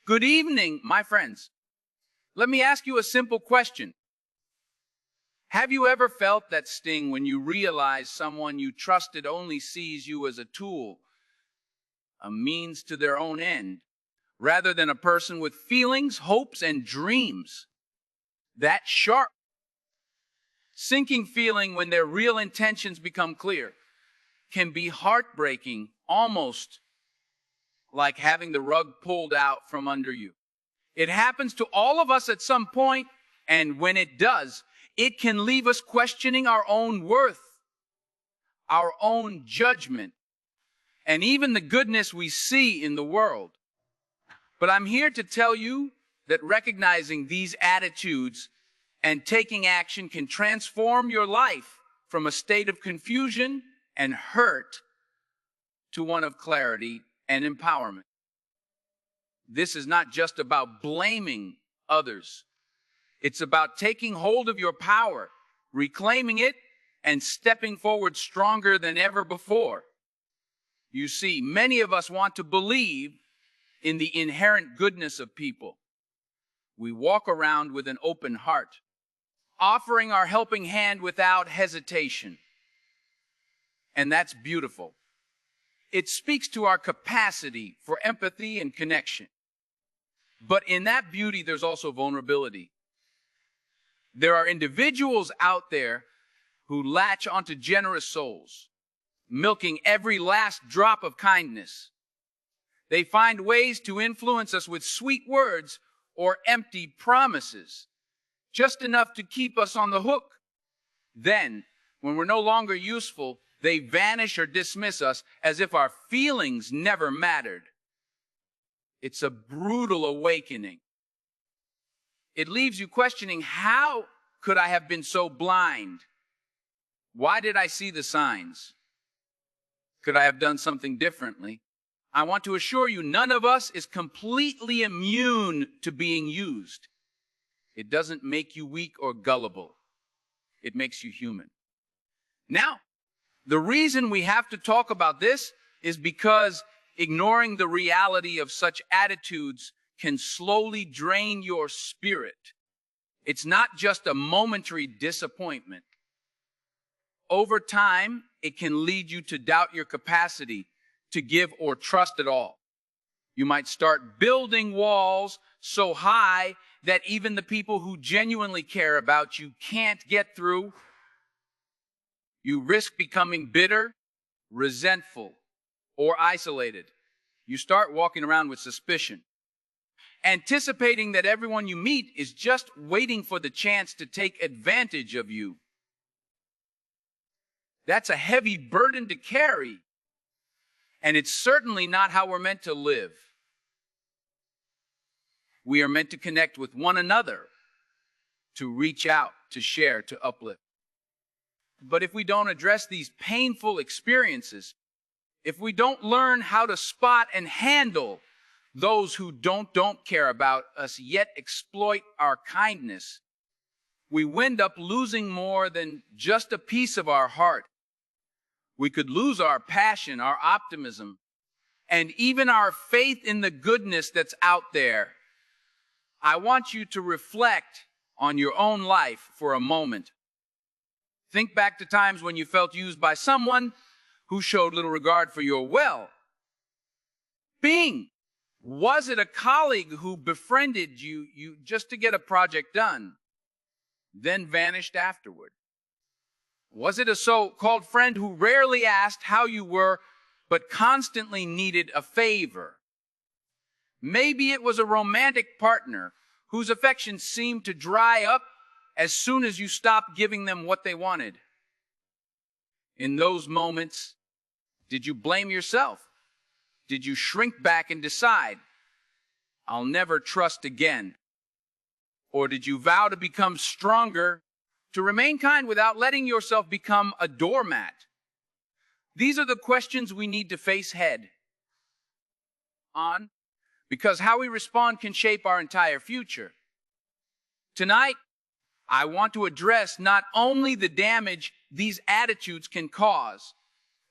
Good evening, my friends. Let me ask you a simple question. Have you ever felt that sting when you realize someone you trusted only sees you as a tool, a means to their own end, rather than a person with feelings, hopes, and dreams? That sharp, sinking feeling when their real intentions become clear can be heartbreaking, almost like having the rug pulled out from under you. It happens to all of us at some point, and when it does, it can leave us questioning our own worth, our own judgment, and even the goodness we see in the world. But I'm here to tell you that recognizing these attitudes and taking action can transform your life from a state of confusion and hurt to one of clarity and empowerment. This is not just about blaming others. It's about taking hold of your power, reclaiming it, and stepping forward stronger than ever before. You see, many of us want to believe in the inherent goodness of people. We walk around with an open heart, offering our helping hand without hesitation. And that's beautiful. It speaks to our capacity for empathy and connection. But in that beauty, there's also vulnerability. There are individuals out there who latch onto generous souls, milking every last drop of kindness. They find ways to influence us with sweet words or empty promises, just enough to keep us on the hook. Then, when we're no longer useful, they vanish or dismiss us as if our feelings never mattered. It's a brutal awakening. It leaves you questioning, how could I have been so blind? Why did I see the signs? Could I have done something differently? I want to assure you, none of us is completely immune to being used. It doesn't make you weak or gullible. It makes you human. Now, the reason we have to talk about this is because ignoring the reality of such attitudes can slowly drain your spirit. It's not just a momentary disappointment. Over time, it can lead you to doubt your capacity to give or trust at all. You might start building walls so high that even the people who genuinely care about you can't get through. You risk becoming bitter, resentful, or isolated. You start walking around with suspicion, anticipating that everyone you meet is just waiting for the chance to take advantage of you. That's a heavy burden to carry, and it's certainly not how we're meant to live. We are meant to connect with one another, to reach out, to share, to uplift. But if we don't address these painful experiences, if we don't learn how to spot and handle those who don't care about us yet exploit our kindness, we wind up losing more than just a piece of our heart. We could lose our passion, our optimism, and even our faith in the goodness that's out there. I want you to reflect on your own life for a moment. Think back to times when you felt used by someone who showed little regard for your well-being. Was it a colleague who befriended you just to get a project done, then vanished afterward? Was it a so-called friend who rarely asked how you were, but constantly needed a favor? Maybe it was a romantic partner whose affection seemed to dry up as soon as you stopped giving them what they wanted. In those moments, did you blame yourself? Did you shrink back and decide, I'll never trust again? Or did you vow to become stronger, to remain kind without letting yourself become a doormat? These are the questions we need to face head on, because how we respond can shape our entire future. Tonight, I want to address not only the damage these attitudes can cause,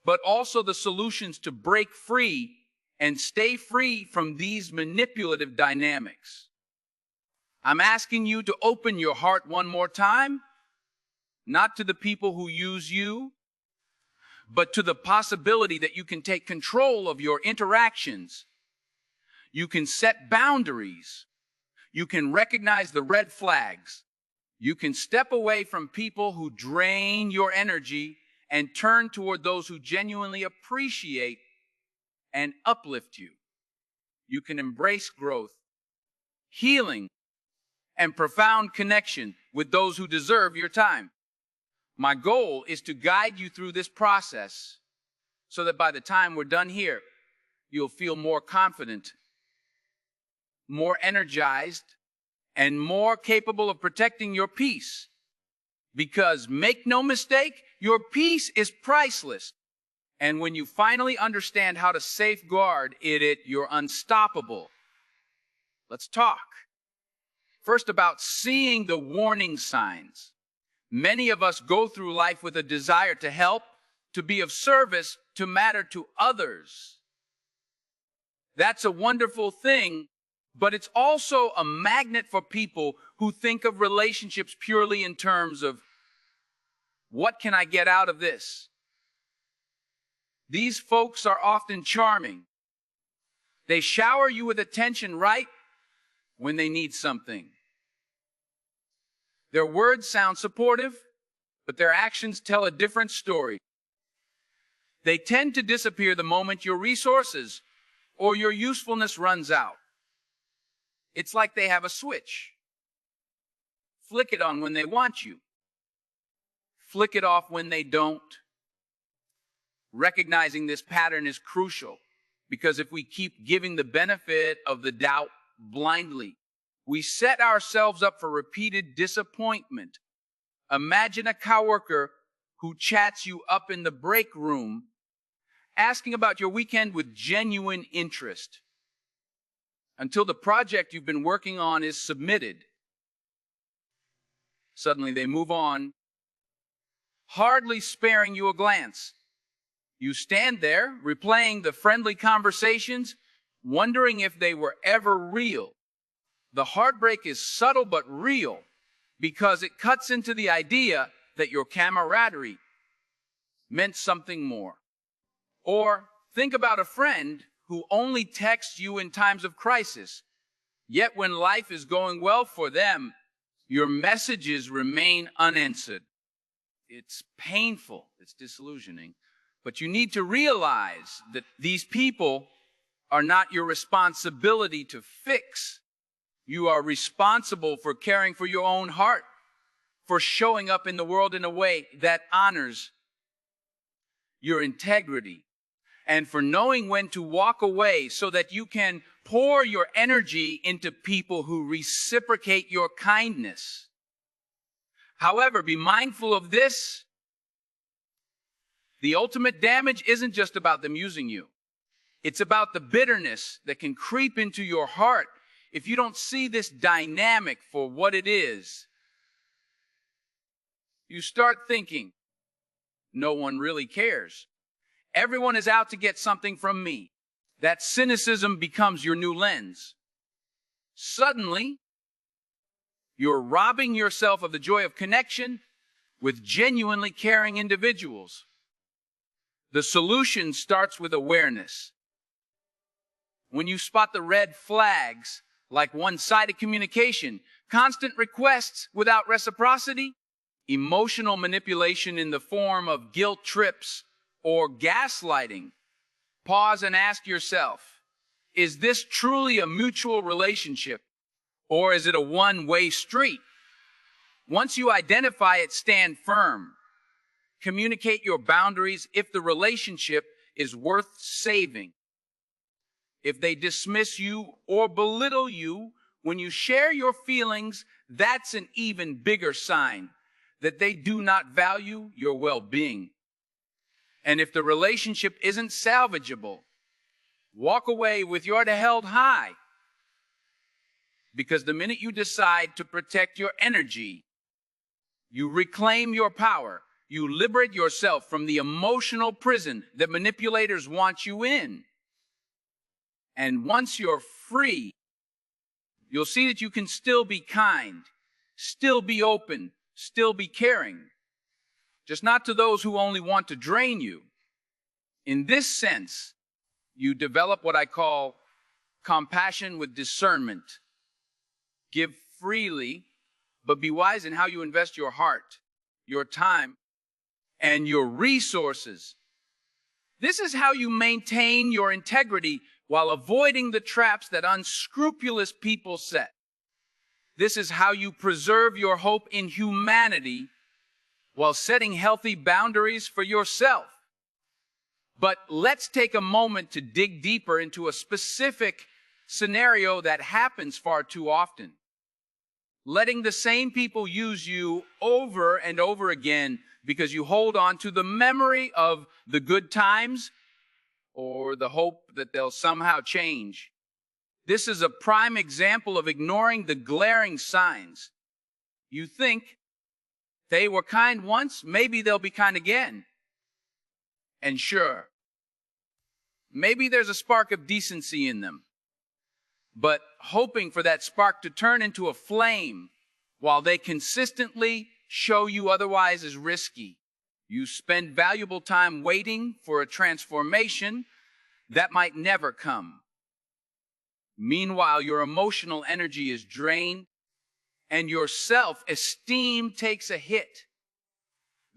but also the solutions to break free and stay free from these manipulative dynamics. I'm asking you to open your heart one more time, not to the people who use you, but to the possibility that you can take control of your interactions. You can set boundaries. You can recognize the red flags. You can step away from people who drain your energy and turn toward those who genuinely appreciate and uplift you. You can embrace growth, healing, and profound connection with those who deserve your time. My goal is to guide you through this process so that by the time we're done here, you'll feel more confident, more energized, and more capable of protecting your peace. Because make no mistake, your peace is priceless. And when you finally understand how to safeguard it, you're unstoppable. Let's talk. First, about seeing the warning signs. Many of us go through life with a desire to help, to be of service, to matter to others. That's a wonderful thing, but it's also a magnet for people who think of relationships purely in terms of, what can I get out of this? These folks are often charming. They shower you with attention right when they need something. Their words sound supportive, but their actions tell a different story. They tend to disappear the moment your resources or your usefulness runs out. It's like they have a switch. Flick it on when they want you. Flick it off when they don't. Recognizing this pattern is crucial, because if we keep giving the benefit of the doubt blindly, we set ourselves up for repeated disappointment. Imagine a coworker who chats you up in the break room, asking about your weekend with genuine interest, until the project you've been working on is submitted. Suddenly they move on, hardly sparing you a glance. You stand there, replaying the friendly conversations, wondering if they were ever real. The heartbreak is subtle but real, because it cuts into the idea that your camaraderie meant something more. Or think about a friend who only texts you in times of crisis, yet when life is going well for them, your messages remain unanswered. It's painful, it's disillusioning. But you need to realize that these people are not your responsibility to fix. You are responsible for caring for your own heart, for showing up in the world in a way that honors your integrity, and for knowing when to walk away so that you can pour your energy into people who reciprocate your kindness. However, be mindful of this. The ultimate damage isn't just about them using you. It's about the bitterness that can creep into your heart if you don't see this dynamic for what it is. You start thinking, no one really cares. Everyone is out to get something from me. That cynicism becomes your new lens. Suddenly, you're robbing yourself of the joy of connection with genuinely caring individuals. The solution starts with awareness. When you spot the red flags, like one-sided communication, constant requests without reciprocity, emotional manipulation in the form of guilt trips or gaslighting, pause and ask yourself, is this truly a mutual relationship, or is it a one-way street? Once you identify it, stand firm. Communicate your boundaries if the relationship is worth saving. If they dismiss you or belittle you when you share your feelings, that's an even bigger sign that they do not value your well-being. And if the relationship isn't salvageable, walk away with your head held high. Because the minute you decide to protect your energy, you reclaim your power. You liberate yourself from the emotional prison that manipulators want you in. And once you're free, you'll see that you can still be kind, still be open, still be caring, just not to those who only want to drain you. In this sense, you develop what I call compassion with discernment. Give freely, but be wise in how you invest your heart, your time, and your resources. This is how you maintain your integrity while avoiding the traps that unscrupulous people set. This is how you preserve your hope in humanity while setting healthy boundaries for yourself. But let's take a moment to dig deeper into a specific scenario that happens far too often. Letting the same people use you over and over again because you hold on to the memory of the good times or the hope that they'll somehow change. This is a prime example of ignoring the glaring signs. You think they were kind once, maybe they'll be kind again. And sure, maybe there's a spark of decency in them. But hoping for that spark to turn into a flame while they consistently show you otherwise is risky. You spend valuable time waiting for a transformation that might never come. Meanwhile, your emotional energy is drained and your self-esteem takes a hit.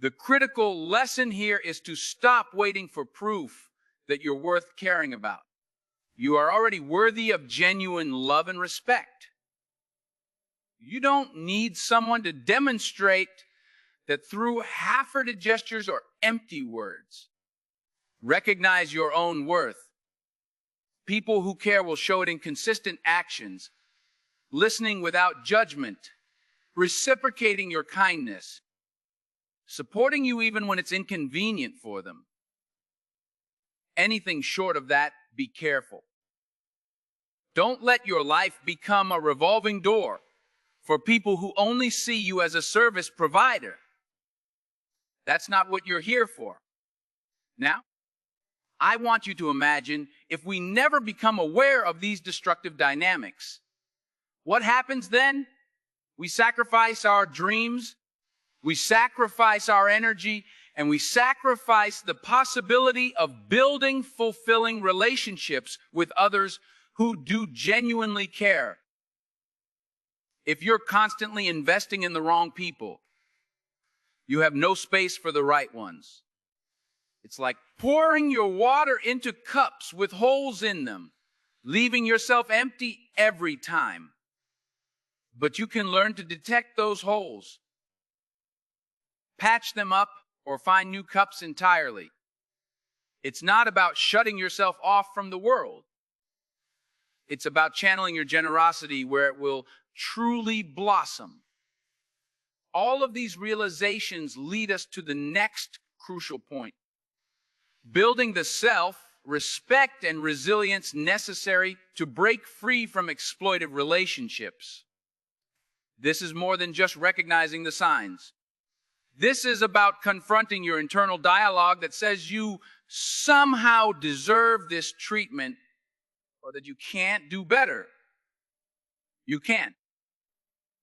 The critical lesson here is to stop waiting for proof that you're worth caring about. You are already worthy of genuine love and respect. You don't need someone to demonstrate that through half-hearted gestures or empty words. Recognize your own worth. People who care will show it in consistent actions, listening without judgment, reciprocating your kindness, supporting you even when it's inconvenient for them. Anything short of that, be careful. Don't let your life become a revolving door for people who only see you as a service provider. That's not what you're here for. Now, I want you to imagine if we never become aware of these destructive dynamics. What happens then? We sacrifice our dreams, we sacrifice our energy, and we sacrifice the possibility of building fulfilling relationships with others who do genuinely care. If you're constantly investing in the wrong people, you have no space for the right ones. It's like pouring your water into cups with holes in them, leaving yourself empty every time. But you can learn to detect those holes, patch them up, or find new cups entirely. It's not about shutting yourself off from the world. It's about channeling your generosity where it will truly blossom. All of these realizations lead us to the next crucial point. Building the self-respect and resilience necessary to break free from exploitive relationships. This is more than just recognizing the signs. This is about confronting your internal dialogue that says you somehow deserve this treatment or that you can't do better. You can't.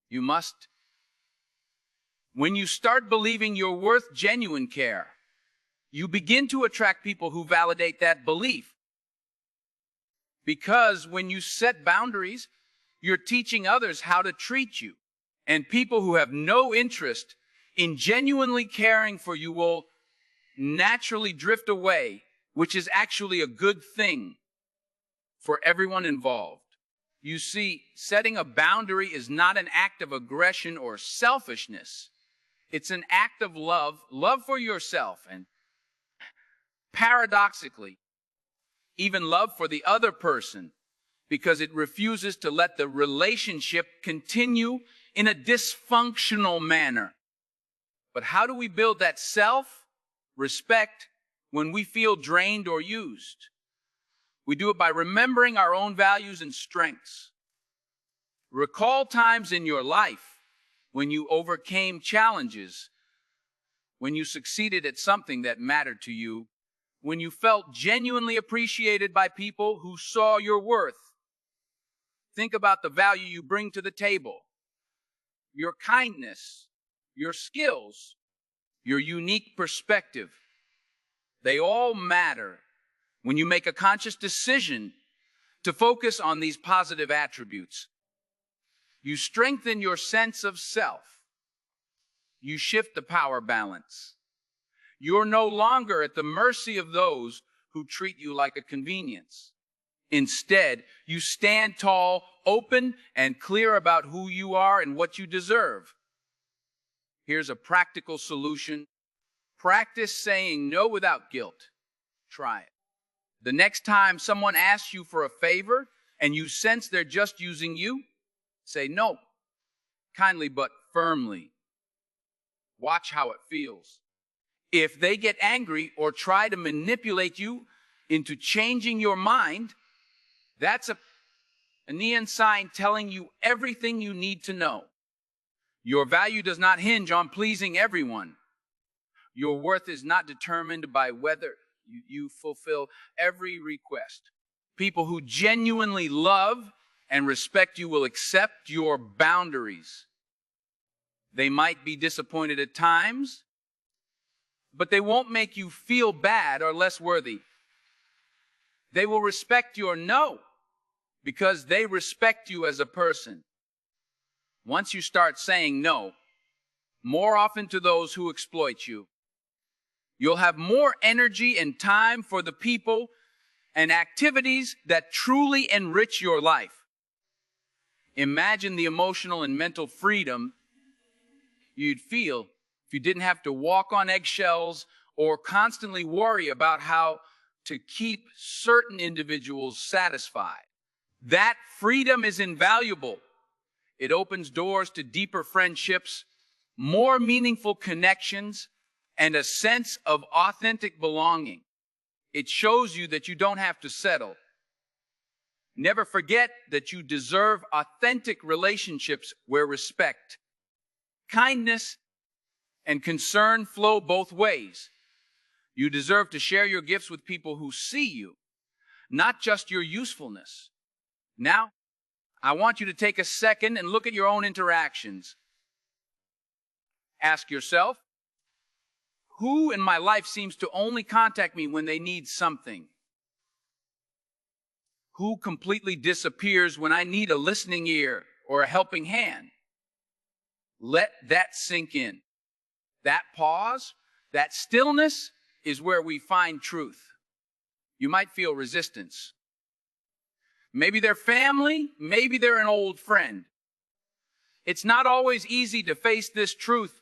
You must. When you start believing you're worth genuine care, you begin to attract people who validate that belief. Because when you set boundaries, you're teaching others how to treat you. And people who have no interest in genuinely caring for you will naturally drift away, which is actually a good thing for everyone involved. You see, setting a boundary is not an act of aggression or selfishness. It's an act of love for yourself, and paradoxically, even love for the other person, because it refuses to let the relationship continue in a dysfunctional manner. But how do we build that self-respect when we feel drained or used? We do it by remembering our own values and strengths. Recall times in your life when you overcame challenges, when you succeeded at something that mattered to you, when you felt genuinely appreciated by people who saw your worth. Think about the value you bring to the table, your kindness, your skills, your unique perspective. They all matter when you make a conscious decision to focus on these positive attributes. You strengthen your sense of self. You shift the power balance. You're no longer at the mercy of those who treat you like a convenience. Instead, you stand tall, open, and clear about who you are and what you deserve. Here's a practical solution. Practice saying no without guilt. Try it. The next time someone asks you for a favor and you sense they're just using you, say no, kindly but firmly. Watch how it feels. If they get angry or try to manipulate you into changing your mind, that's a neon sign telling you everything you need to know. Your value does not hinge on pleasing everyone. Your worth is not determined by whether you fulfill every request. People who genuinely love and respect you will accept your boundaries. They might be disappointed at times, but they won't make you feel bad or less worthy. They will respect your no because they respect you as a person. Once you start saying no, more often to those who exploit you, you'll have more energy and time for the people and activities that truly enrich your life. Imagine the emotional and mental freedom you'd feel if you didn't have to walk on eggshells or constantly worry about how to keep certain individuals satisfied. That freedom is invaluable. It opens doors to deeper friendships, more meaningful connections, and a sense of authentic belonging. It shows you that you don't have to settle. Never forget that you deserve authentic relationships where respect, kindness, and concern flow both ways. You deserve to share your gifts with people who see you, not just your usefulness. Now, I want you to take a second and look at your own interactions. Ask yourself, who in my life seems to only contact me when they need something? Who completely disappears when I need a listening ear or a helping hand? Let that sink in. That pause, that stillness is where we find truth. You might feel resistance. Maybe they're family, maybe they're an old friend. It's not always easy to face this truth,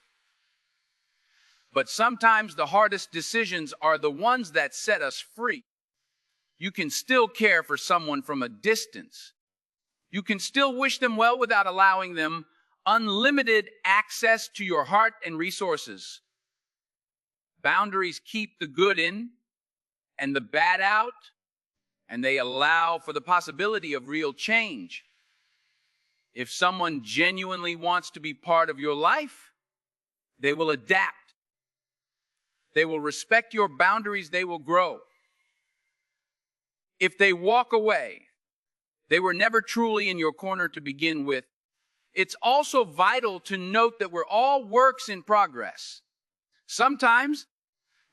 but sometimes the hardest decisions are the ones that set us free. You can still care for someone from a distance. You can still wish them well without allowing them unlimited access to your heart and resources. Boundaries keep the good in and the bad out, and they allow for the possibility of real change. If someone genuinely wants to be part of your life, they will adapt. They will respect your boundaries. They will grow. If they walk away, they were never truly in your corner to begin with. It's also vital to note that we're all works in progress. Sometimes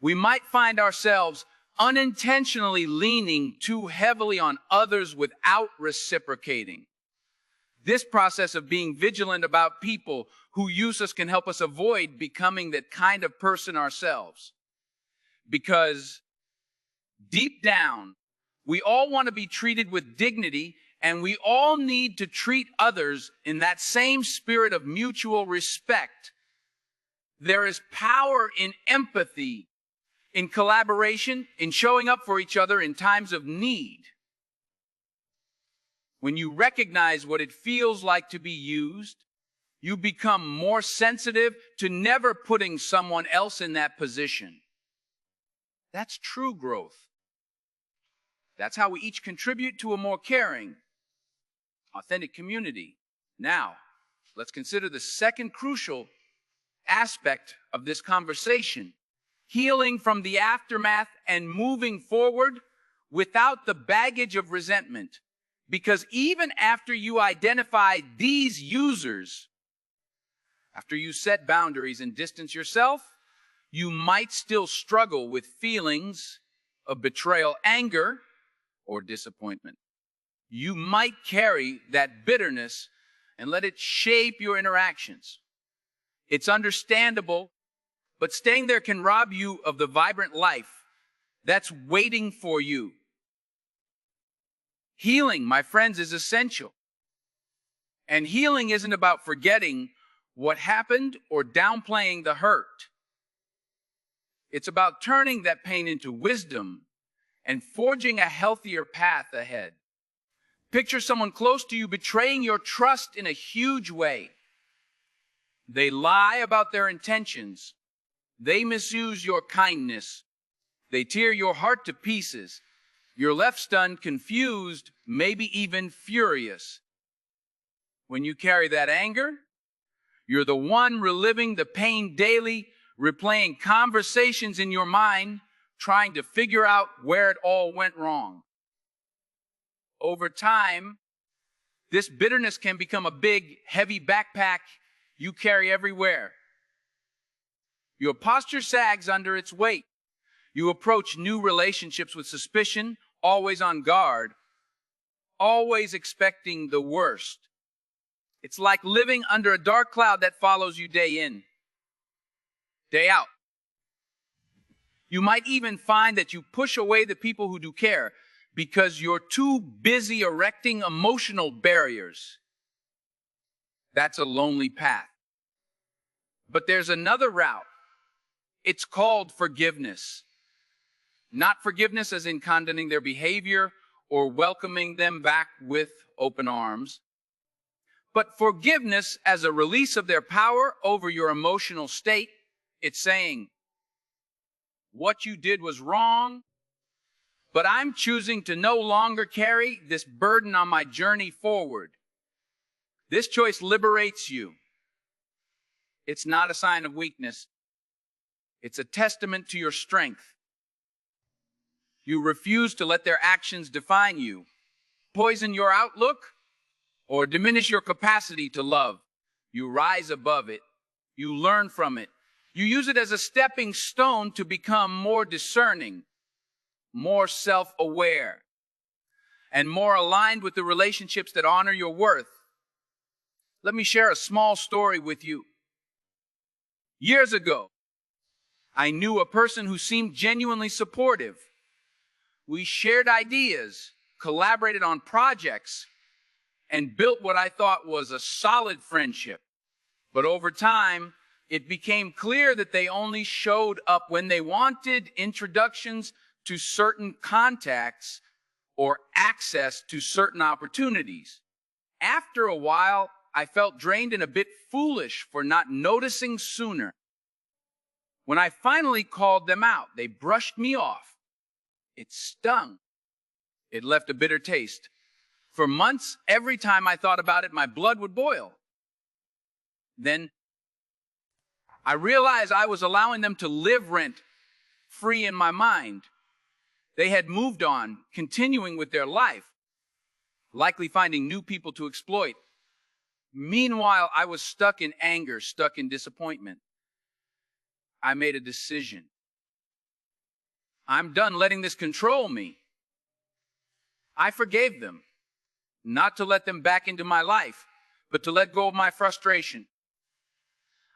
we might find ourselves unintentionally leaning too heavily on others without reciprocating. This process of being vigilant about people who use us can help us avoid becoming that kind of person ourselves. Because deep down, we all want to be treated with dignity, and we all need to treat others in that same spirit of mutual respect. There is power in empathy, in collaboration, in showing up for each other in times of need. When you recognize what it feels like to be used, you become more sensitive to never putting someone else in that position. That's true growth. That's how we each contribute to a more caring, authentic community. Now, let's consider the second crucial aspect of this conversation: healing from the aftermath, and moving forward without the baggage of resentment. Because even after you identify these users, after you set boundaries and distance yourself, you might still struggle with feelings of betrayal, anger, or disappointment. You might carry that bitterness and let it shape your interactions. It's understandable, but staying there can rob you of the vibrant life that's waiting for you. Healing, my friends, is essential. And healing isn't about forgetting what happened or downplaying the hurt. It's about turning that pain into wisdom and forging a healthier path ahead. Picture someone close to you betraying your trust in a huge way. They lie about their intentions. They misuse your kindness. They tear your heart to pieces. You're left stunned, confused, maybe even furious. When you carry that anger, you're the one reliving the pain daily, replaying conversations in your mind, trying to figure out where it all went wrong. Over time, this bitterness can become a big, heavy backpack you carry everywhere. Your posture sags under its weight. You approach new relationships with suspicion, always on guard, always expecting the worst. It's like living under a dark cloud that follows you day in, day out. You might even find that you push away the people who do care because you're too busy erecting emotional barriers. That's a lonely path. But there's another route. It's called forgiveness. Not forgiveness as in condoning their behavior or welcoming them back with open arms, but forgiveness as a release of their power over your emotional state. It's saying, what you did was wrong, but I'm choosing to no longer carry this burden on my journey forward. This choice liberates you. It's not a sign of weakness. It's a testament to your strength. You refuse to let their actions define you, poison your outlook, or diminish your capacity to love. You rise above it. You learn from it. You use it as a stepping stone to become more discerning, more self-aware, and more aligned with the relationships that honor your worth. Let me share a small story with you. Years ago, I knew a person who seemed genuinely supportive. We shared ideas, collaborated on projects, and built what I thought was a solid friendship. But over time, it became clear that they only showed up when they wanted introductions to certain contacts or access to certain opportunities. After a while, I felt drained and a bit foolish for not noticing sooner. When I finally called them out, they brushed me off. It stung. It left a bitter taste. For months, every time I thought about it, my blood would boil. Then I realized I was allowing them to live rent-free in my mind. They had moved on, continuing with their life, likely finding new people to exploit. Meanwhile, I was stuck in anger, stuck in disappointment. I made a decision. I'm done letting this control me. I forgave them, not to let them back into my life, but to let go of my frustration.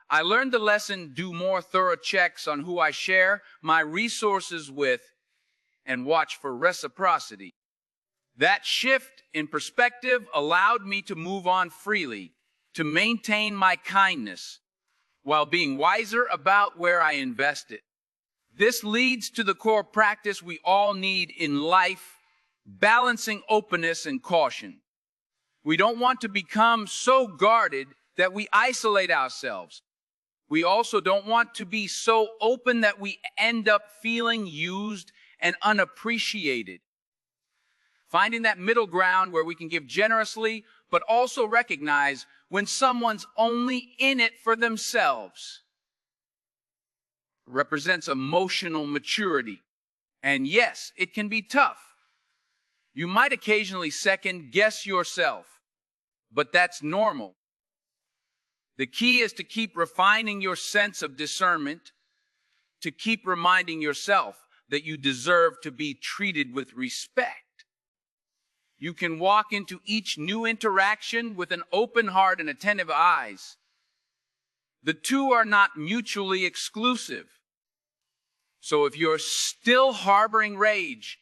I learned the lesson: do more thorough checks on who I share my resources with and watch for reciprocity. That shift in perspective allowed me to move on freely, to maintain my kindness, while being wiser about where I invest it. This leads to the core practice we all need in life: balancing openness and caution. We don't want to become so guarded that we isolate ourselves. We also don't want to be so open that we end up feeling used and unappreciated. Finding that middle ground where we can give generously, but also recognize when someone's only in it for themselves. represents emotional maturity. And yes, it can be tough. You might occasionally second guess yourself, but that's normal. The key is to keep refining your sense of discernment, to keep reminding yourself that you deserve to be treated with respect. You can walk into each new interaction with an open heart and attentive eyes. The two are not mutually exclusive. So if you're still harboring rage,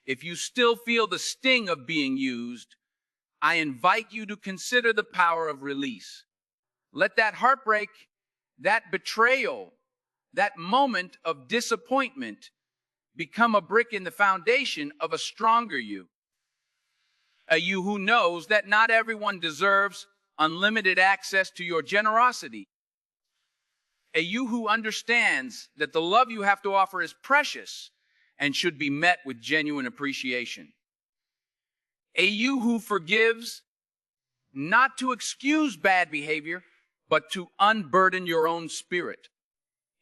if you still feel the sting of being used, I invite you to consider the power of release. Let that heartbreak, that betrayal, that moment of disappointment become a brick in the foundation of a stronger you. A you who knows that not everyone deserves unlimited access to your generosity. A you who understands that the love you have to offer is precious and should be met with genuine appreciation. A you who forgives, not to excuse bad behavior, but to unburden your own spirit.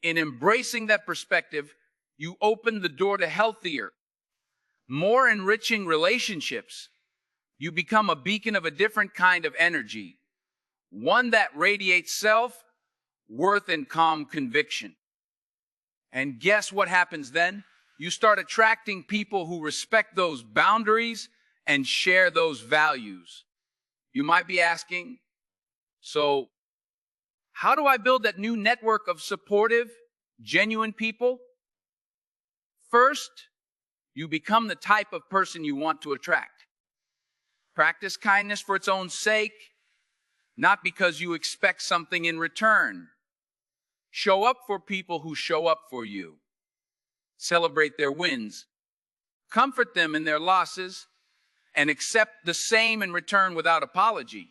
In embracing that perspective, you open the door to healthier, more enriching relationships. You become a beacon of a different kind of energy, one that radiates self, worth, and calm conviction. And guess what happens then? You start attracting people who respect those boundaries and share those values. You might be asking, so how do I build that new network of supportive, genuine people? First, you become the type of person you want to attract. Practice kindness for its own sake, not because you expect something in return. Show up for people who show up for you. Celebrate their wins. Comfort them in their losses, and accept the same in return without apology.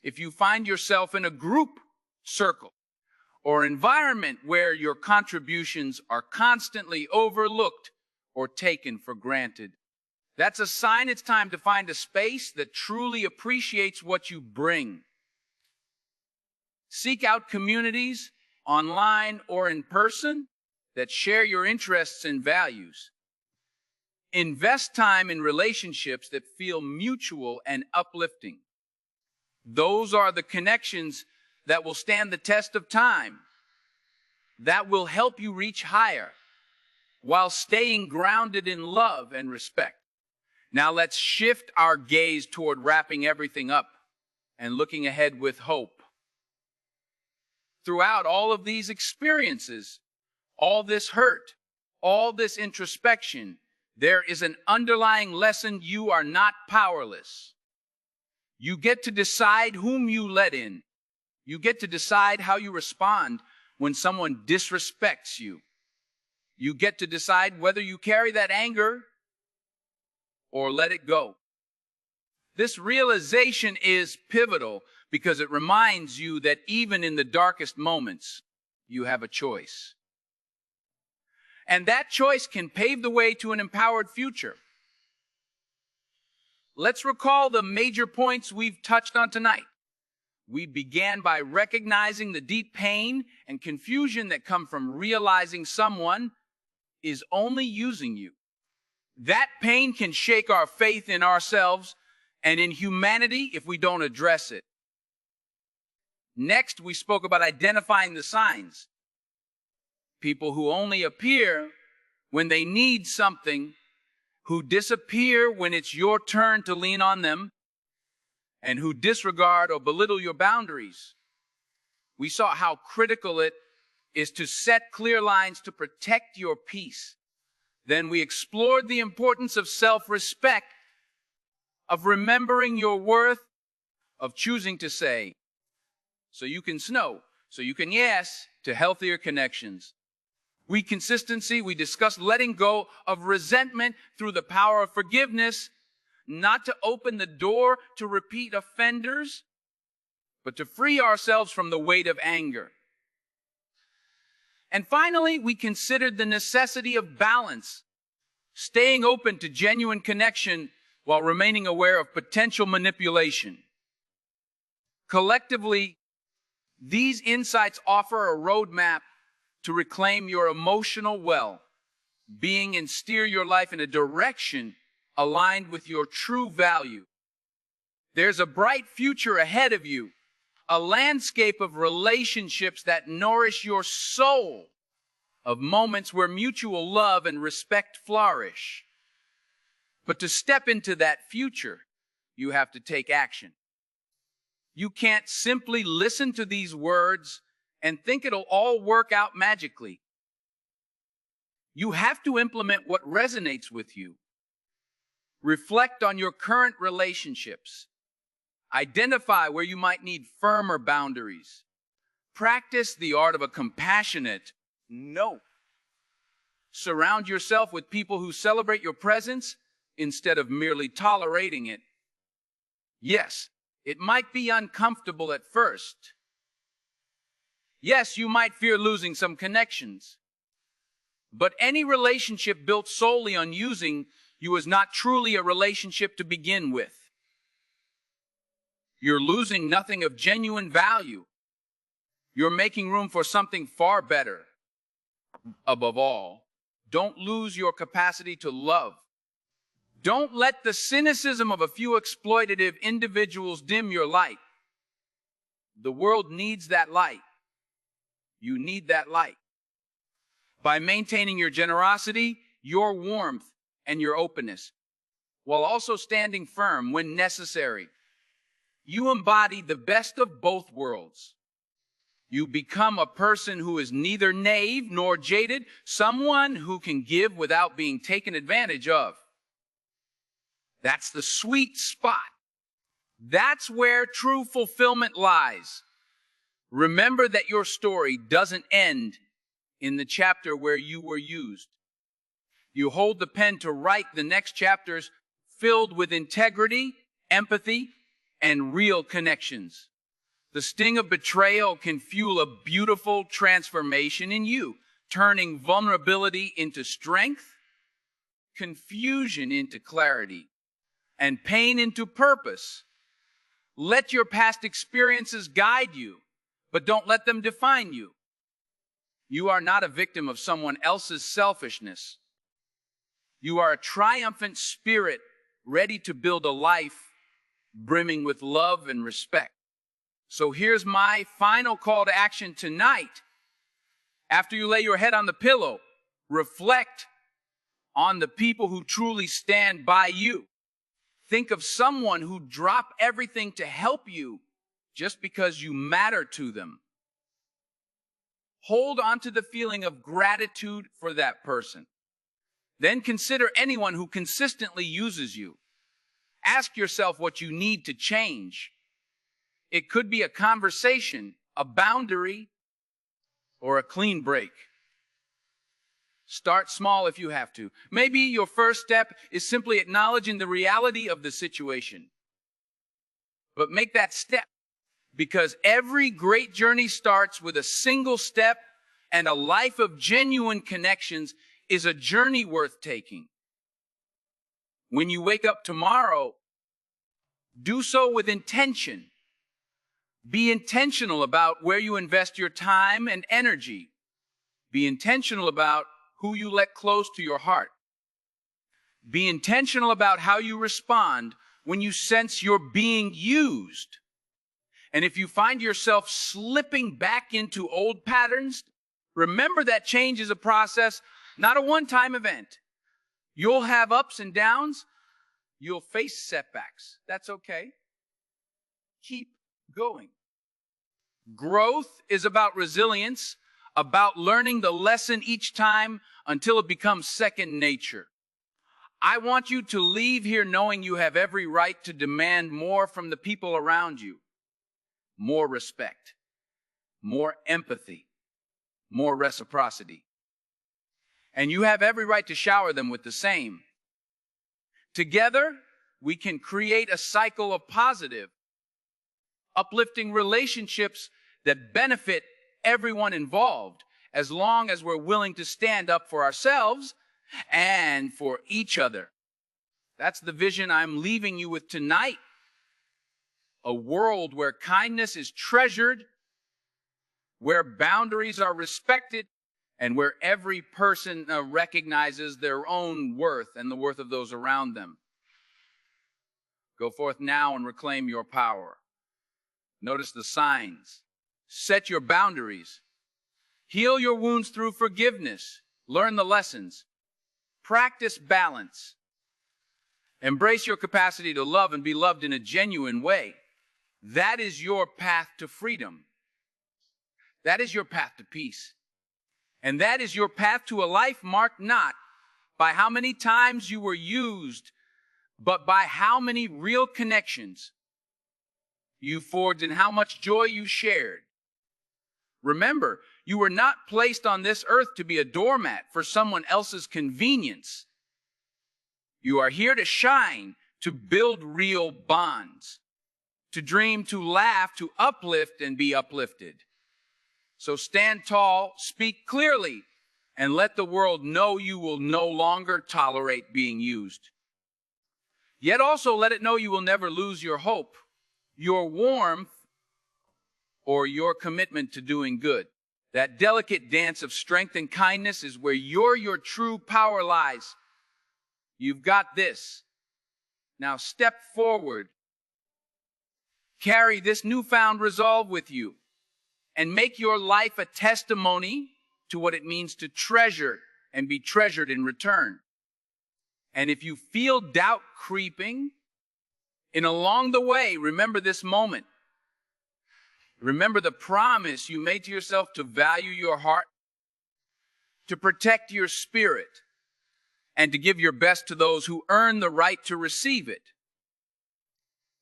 If you find yourself in a group circle or environment where your contributions are constantly overlooked or taken for granted, that's a sign it's time to find a space that truly appreciates what you bring. Seek out communities, online or in person, that share your interests and values. Invest time in relationships that feel mutual and uplifting. Those are the connections that will stand the test of time, that will help you reach higher while staying grounded in love and respect. Now let's shift our gaze toward wrapping everything up and looking ahead with hope. Throughout all of these experiences, all this hurt, all this introspection, there is an underlying lesson: you are not powerless. You get to decide whom you let in. You get to decide how you respond when someone disrespects you. You get to decide whether you carry that anger or let it go. This realization is pivotal because it reminds you that even in the darkest moments, you have a choice. And that choice can pave the way to an empowered future. Let's recall the major points we've touched on tonight. We began by recognizing the deep pain and confusion that come from realizing someone is only using you. That pain can shake our faith in ourselves and in humanity if we don't address it. Next, we spoke about identifying the signs. People who only appear when they need something, who disappear when it's your turn to lean on them, and who disregard or belittle your boundaries. We saw how critical it is to set clear lines to protect your peace. Then we explored the importance of self-respect, of remembering your worth, of choosing to say, so you can no, so you can yes, to healthier connections. We discussed letting go of resentment through the power of forgiveness, not to open the door to repeat offenders, but to free ourselves from the weight of anger. And finally, we considered the necessity of balance, staying open to genuine connection while remaining aware of potential manipulation. Collectively, these insights offer a roadmap to reclaim your emotional well-being and steer your life in a direction aligned with your true value. There's a bright future ahead of you, a landscape of relationships that nourish your soul, of moments where mutual love and respect flourish. But to step into that future, you have to take action. You can't simply listen to these words and think it'll all work out magically. You have to implement what resonates with you. Reflect on your current relationships. Identify where you might need firmer boundaries. Practice the art of a compassionate no. Surround yourself with people who celebrate your presence instead of merely tolerating it. Yes, it might be uncomfortable at first. Yes, you might fear losing some connections. But any relationship built solely on using you is not truly a relationship to begin with. You're losing nothing of genuine value. You're making room for something far better. Above all, don't lose your capacity to love. Don't let the cynicism of a few exploitative individuals dim your light. The world needs that light. You need that light. By maintaining your generosity, your warmth, and your openness, while also standing firm when necessary, you embody the best of both worlds. You become a person who is neither naive nor jaded, someone who can give without being taken advantage of. That's the sweet spot. That's where true fulfillment lies. Remember that your story doesn't end in the chapter where you were used. You hold the pen to write the next chapters filled with integrity, empathy, and real connections. The sting of betrayal can fuel a beautiful transformation in you, turning vulnerability into strength, confusion into clarity, and pain into purpose. Let your past experiences guide you, but don't let them define you. You are not a victim of someone else's selfishness. You are a triumphant spirit ready to build a life brimming with love and respect. So here's my final call to action tonight. After you lay your head on the pillow, reflect on the people who truly stand by you. Think of someone who dropped everything to help you just because you matter to them. Hold on to the feeling of gratitude for that person. Then consider anyone who consistently uses you. Ask yourself what you need to change. It could be a conversation, a boundary, or a clean break. Start small if you have to. Maybe your first step is simply acknowledging the reality of the situation. But make that step, because every great journey starts with a single step, and a life of genuine connections is a journey worth taking. When you wake up tomorrow, do so with intention. Be intentional about where you invest your time and energy. Be intentional about who you let close to your heart. Be intentional about how you respond when you sense you're being used. And if you find yourself slipping back into old patterns, remember that change is a process, not a one-time event. You'll have ups and downs. You'll face setbacks. That's okay. Keep going. Growth is about resilience, about learning the lesson each time until it becomes second nature. I want you to leave here knowing you have every right to demand more from the people around you. More respect, more empathy, more reciprocity. And you have every right to shower them with the same. Together, we can create a cycle of positive, uplifting relationships that benefit everyone involved, as long as we're willing to stand up for ourselves and for each other. That's the vision I'm leaving you with tonight. A world where kindness is treasured, where boundaries are respected, and where every person recognizes their own worth and the worth of those around them. Go forth now and reclaim your power. Notice the signs. Set your boundaries. Heal your wounds through forgiveness. Learn the lessons. Practice balance. Embrace your capacity to love and be loved in a genuine way. That is your path to freedom. That is your path to peace. And that is your path to a life marked not by how many times you were used, but by how many real connections you forged and how much joy you shared. Remember, you were not placed on this earth to be a doormat for someone else's convenience. You are here to shine, to build real bonds, to dream, to laugh, to uplift and be uplifted. So stand tall, speak clearly, and let the world know you will no longer tolerate being used. Yet also let it know you will never lose your hope, your warmth, or your commitment to doing good. That delicate dance of strength and kindness is where your true power lies. You've got this. Now step forward. Carry this newfound resolve with you and make your life a testimony to what it means to treasure and be treasured in return. And if you feel doubt creeping, and along the way, remember this moment. Remember the promise you made to yourself to value your heart, to protect your spirit, and to give your best to those who earn the right to receive it.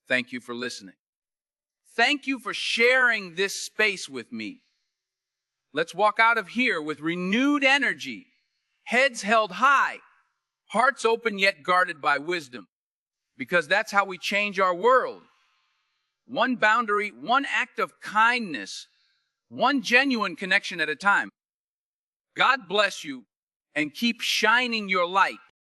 Thank you for listening. Thank you for sharing this space with me. Let's walk out of here with renewed energy, heads held high, hearts open yet guarded by wisdom, because that's how we change our world. One boundary, one act of kindness, one genuine connection at a time. God bless you and keep shining your light.